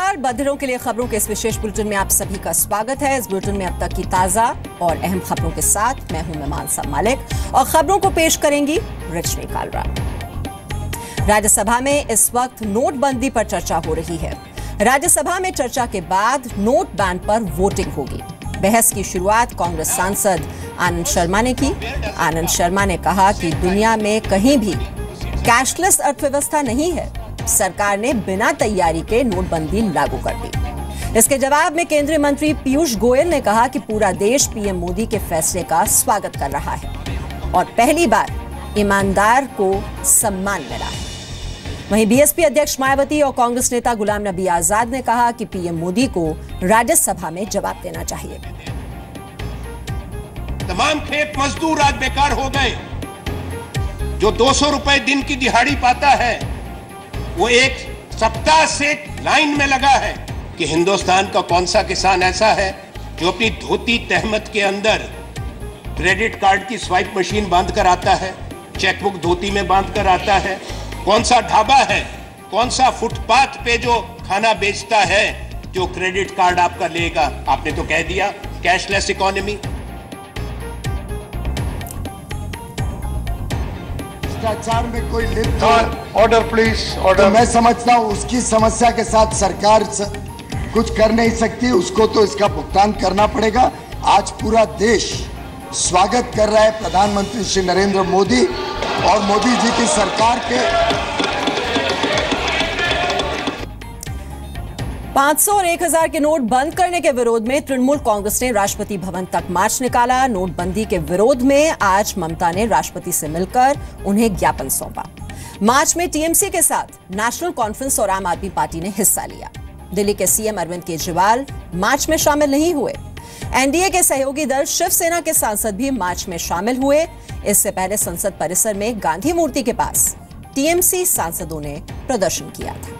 नमस्कार, बधिरों के लिए खबरों के इस विशेष बुलेटिन में आप सभी का स्वागत है। इस बुलेटिन में अब तक की ताजा और अहम खबरों के साथ मैं हूं मेमानसा मालिक और खबरों को पेश करेंगी रजनी कालरा। राज्यसभा में इस वक्त नोटबंदी पर चर्चा हो रही है। राज्यसभा में चर्चा के बाद नोट बैन पर वोटिंग होगी। बहस की शुरुआत कांग्रेस सांसद आनंद शर्मा ने की। आनंद शर्मा ने कहा कि दुनिया में कहीं भी कैशलेस अर्थव्यवस्था नहीं है। सरकार ने बिना तैयारी के नोटबंदी लागू कर दी। इसके जवाब में केंद्रीय मंत्री पीयूष गोयल ने कहा कि पूरा देश पीएम मोदी के फैसले का स्वागत कर रहा है और पहली बार ईमानदार को सम्मान मिला है। वहीं बीएसपी अध्यक्ष मायावती और कांग्रेस नेता गुलाम नबी आजाद ने कहा कि पीएम मोदी को राज्यसभा में जवाब देना चाहिए। तमाम खेत मजदूर आज बेकार हो गए। जो 200 रुपए दिन की दिहाड़ी पाता है वो एक सप्ताह से लाइन में लगा है कि हिंदुस्तान का कौन सा किसान ऐसा है जो अपनी धोती तहमत के अंदर क्रेडिट कार्ड की स्वाइप मशीन बांध कर आता है, चेकबुक धोती में बांध कर आता है। कौन सा ढाबा है, कौन सा फुटपाथ पे जो खाना बेचता है जो क्रेडिट कार्ड आपका लेगा। आपने तो कह दिया कैशलेस इकोनॉमी। भ्रष्टाचार में कोई लिप्त ऑर्डर प्लीज ऑर्डर। तो मैं समझता हूँ उसकी समस्या के साथ सरकार कुछ कर नहीं सकती, उसको तो इसका भुगतान करना पड़ेगा। आज पूरा देश स्वागत कर रहा है प्रधानमंत्री श्री नरेंद्र मोदी और मोदी जी की सरकार के 500 और 1000 के नोट बंद करने के विरोध में तृणमूल कांग्रेस ने राष्ट्रपति भवन तक मार्च निकाला। नोटबंदी के विरोध में आज ममता ने राष्ट्रपति से मिलकर उन्हें ज्ञापन सौंपा। मार्च में टीएमसी के साथ नेशनल कॉन्फ्रेंस और आम आदमी पार्टी ने हिस्सा लिया। दिल्ली के सीएम अरविंद केजरीवाल मार्च में शामिल नहीं हुए। एनडीए के सहयोगी दल शिवसेना के सांसद भी मार्च में शामिल हुए। इससे पहले संसद परिसर में गांधी मूर्ति के पास टीएमसी सांसदों ने प्रदर्शन किया था।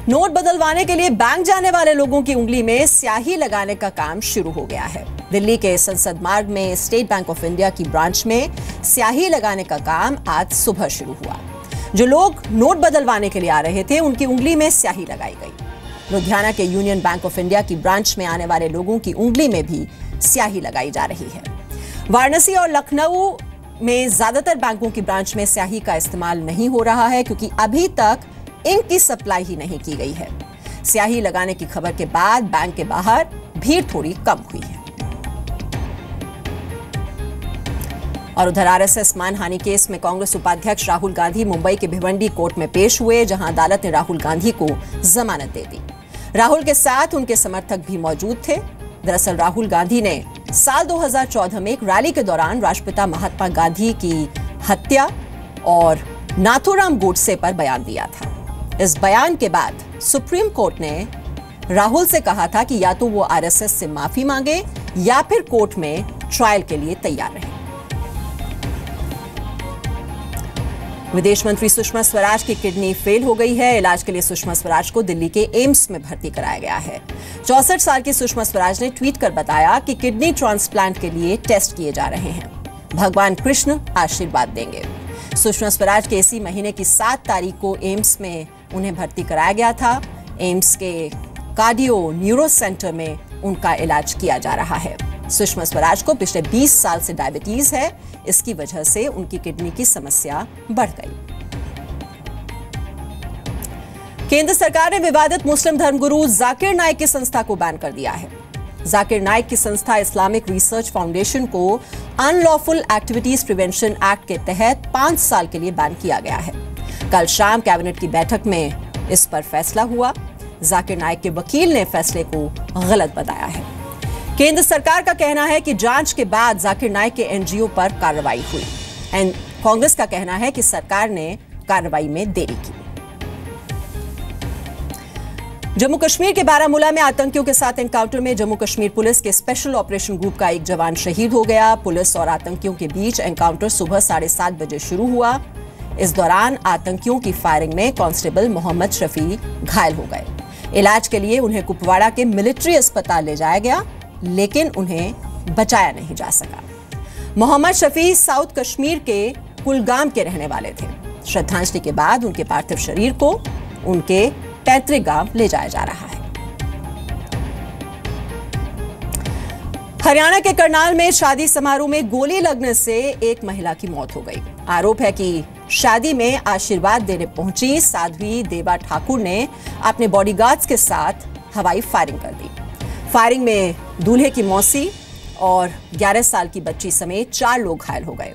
नोट बदलवाने के लिए बैंक जाने वाले लोगों की उंगली में स्याही लगाने का काम शुरू हो गया है। दिल्ली के संसद मार्ग में स्टेट बैंक ऑफ इंडिया की ब्रांच में स्याही लगाने का काम आज सुबह शुरू हुआ। जो लोग नोट बदलवाने के लिए आ रहे थे उनकी उंगली में स्याही लगाई गई। लुधियाना के यूनियन बैंक ऑफ इंडिया की ब्रांच में आने वाले लोगों की उंगली में भी स्याही लगाई जा रही है। वाराणसी और लखनऊ में ज्यादातर बैंकों की ब्रांच में स्याही का इस्तेमाल नहीं हो रहा है क्योंकि अभी तक इंक की सप्लाई ही नहीं की गई है। स्याही लगाने की खबर के बाद बैंक के बाहर भीड़ थोड़ी कम हुई है। और उधर आरएसएस मानहानि केस में कांग्रेस उपाध्यक्ष राहुल गांधी मुंबई के भिवंडी कोर्ट में पेश हुए, जहां अदालत ने राहुल गांधी को जमानत दे दी। राहुल के साथ उनके समर्थक भी मौजूद थे। दरअसल राहुल गांधी ने साल 2014 में एक रैली के दौरान राष्ट्रपिता महात्मा गांधी की हत्या और नाथूराम गोडसे पर बयान दिया था। इस बयान के बाद सुप्रीम कोर्ट ने राहुल से कहा था कि या तो वो आरएसएस से माफी मांगे या फिर कोर्ट में ट्रायल के लिए तैयार रहे। विदेश मंत्री सुषमा स्वराज की किडनी फेल हो गई है। इलाज के लिए सुषमा स्वराज को दिल्ली के एम्स में भर्ती कराया गया है। 64 साल की सुषमा स्वराज ने ट्वीट कर बताया कि किडनी ट्रांसप्लांट के लिए टेस्ट किए जा रहे हैं। भगवान कृष्ण आशीर्वाद देंगे। सुषमा स्वराज के इसी महीने की 7 तारीख को एम्स में उन्हें भर्ती कराया गया था। एम्स के कार्डियो न्यूरो सेंटर में उनका इलाज किया जा रहा है। सुषमा स्वराज को पिछले 20 साल से डायबिटीज है। इसकी वजह से उनकी किडनी की समस्या बढ़ गई। केंद्र सरकार ने विवादित मुस्लिम धर्मगुरु जाकिर नाइक की संस्था को बैन कर दिया है। जाकिर नाइक की संस्था इस्लामिक रिसर्च फाउंडेशन को अनलॉफुल एक्टिविटीज प्रिवेंशन एक्ट के तहत 5 साल के लिए बैन किया गया है। कल शाम कैबिनेट की बैठक में इस पर फैसला हुआ। जाकिर नाइक के वकील ने फैसले को गलत बताया है। केंद्र सरकार का कहना है कि जांच के बाद जाकिर नाइक के एनजीओ पर कार्रवाई हुई। कांग्रेस का कहना है कि सरकार ने कार्रवाई में देरी की। जम्मू कश्मीर के बारामूला में आतंकियों के साथ एनकाउंटर में जम्मू कश्मीर पुलिस के स्पेशल ऑपरेशन ग्रुप का एक जवान शहीद हो गया। पुलिस और आतंकियों के बीच एनकाउंटर सुबह 7:30 बजे शुरू हुआ। इस दौरान आतंकियों की फायरिंग में कांस्टेबल मोहम्मद शफी घायल हो गए। इलाज के लिए उन्हें कुपवाड़ा के मिलिट्री अस्पताल ले जाया गया, लेकिन उन्हें बचाया नहीं जा सका। मोहम्मद शफी साउथ कश्मीर के कुलगाम के रहने वाले थे। श्रद्धांजलि के बाद उनके पार्थिव शरीर को उनके पैतृक गांव ले जाया जा रहा है। हरियाणा के करनाल में शादी समारोह में गोली लगने से एक महिला की मौत हो गई। आरोप है कि शादी में आशीर्वाद देने पहुंची साध्वी देवा ठाकुर ने अपने बॉडीगार्ड्स के साथ हवाई फायरिंग कर दी। फायरिंग में दूल्हे की मौसी और 11 साल की बच्ची समेत 4 लोग घायल हो गए।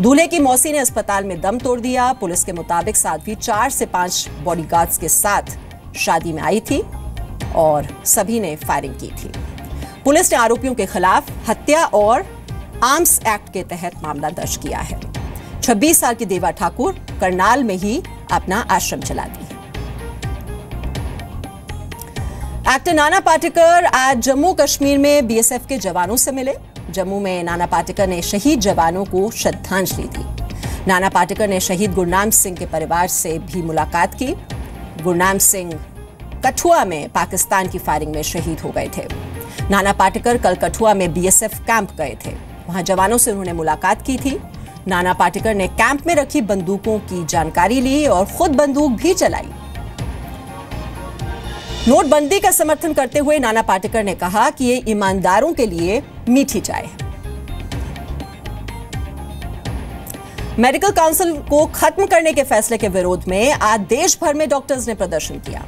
दूल्हे की मौसी ने अस्पताल में दम तोड़ दिया। पुलिस के मुताबिक साध्वी 4 से 5 बॉडीगार्ड्स के साथ शादी में आई थी और सभी ने फायरिंग की थी। पुलिस ने आरोपियों के खिलाफ हत्या और आर्म्स एक्ट के तहत मामला दर्ज किया है। 26 साल की देवा ठाकुर करनाल में ही अपना आश्रम चलाती है। एक्टर नाना पाटेकर आज जम्मू कश्मीर में बीएसएफ के जवानों से मिले। जम्मू में नाना पाटेकर ने शहीद जवानों को श्रद्धांजलि दी। नाना पाटेकर ने शहीद गुरनाम सिंह के परिवार से भी मुलाकात की। गुरनाम सिंह कठुआ में पाकिस्तान की फायरिंग में शहीद हो गए थे। नाना पाटेकर कल कठुआ में बीएसएफ कैंप गए थे। वहां जवानों से उन्होंने मुलाकात की थी। नाना पाटेकर ने कैंप में रखी बंदूकों की जानकारी ली और खुद बंदूक भी चलाई। नोटबंदी का समर्थन करते हुए नाना पाटेकर ने कहा कि ये ईमानदारों के लिए मीठी चाय है। मेडिकल काउंसिल को खत्म करने के फैसले के विरोध में आज देश भर में डॉक्टर्स ने प्रदर्शन किया।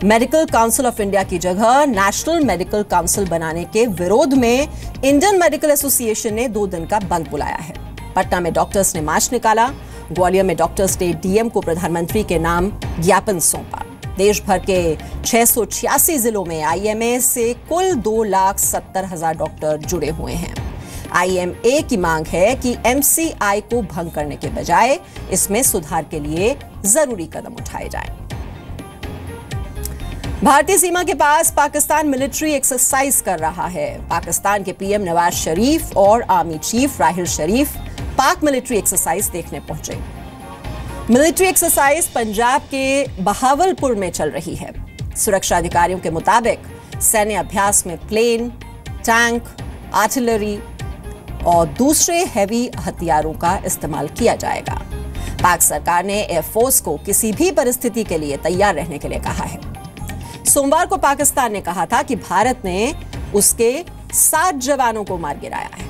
मेडिकल काउंसिल ऑफ इंडिया की जगह नेशनल मेडिकल काउंसिल बनाने के विरोध में इंडियन मेडिकल एसोसिएशन ने 2 दिन का बंद बुलाया है। पटना में डॉक्टर्स ने मार्च निकाला। ग्वालियर में डॉक्टर्स ने डीएम को प्रधानमंत्री के नाम ज्ञापन सौंपा। देश भर के 686 जिलों में आईएमए से कुल 2,70,000 डॉक्टर जुड़े हुए हैं। आईएमए की मांग है कि एमसीआई को भंग करने के बजाय इसमें सुधार के लिए जरूरी कदम उठाए जाएं। भारतीय सीमा के पास पाकिस्तान मिलिट्री एक्सरसाइज कर रहा है। पाकिस्तान के पीएम नवाज शरीफ और आर्मी चीफ राहिल शरीफ पाक मिलिट्री एक्सरसाइज देखने पहुंचे। मिलिट्री एक्सरसाइज पंजाब के बहावलपुर में चल रही है। सुरक्षा अधिकारियों के मुताबिक सैन्य अभ्यास में प्लेन, टैंक, आर्टिलरी और दूसरे हैवी हथियारों का इस्तेमाल किया जाएगा। पाक सरकार ने एयरफोर्स को किसी भी परिस्थिति के लिए तैयार रहने के लिए कहा है। सोमवार को पाकिस्तान ने कहा था कि भारत ने उसके 7 जवानों को मार गिराया है।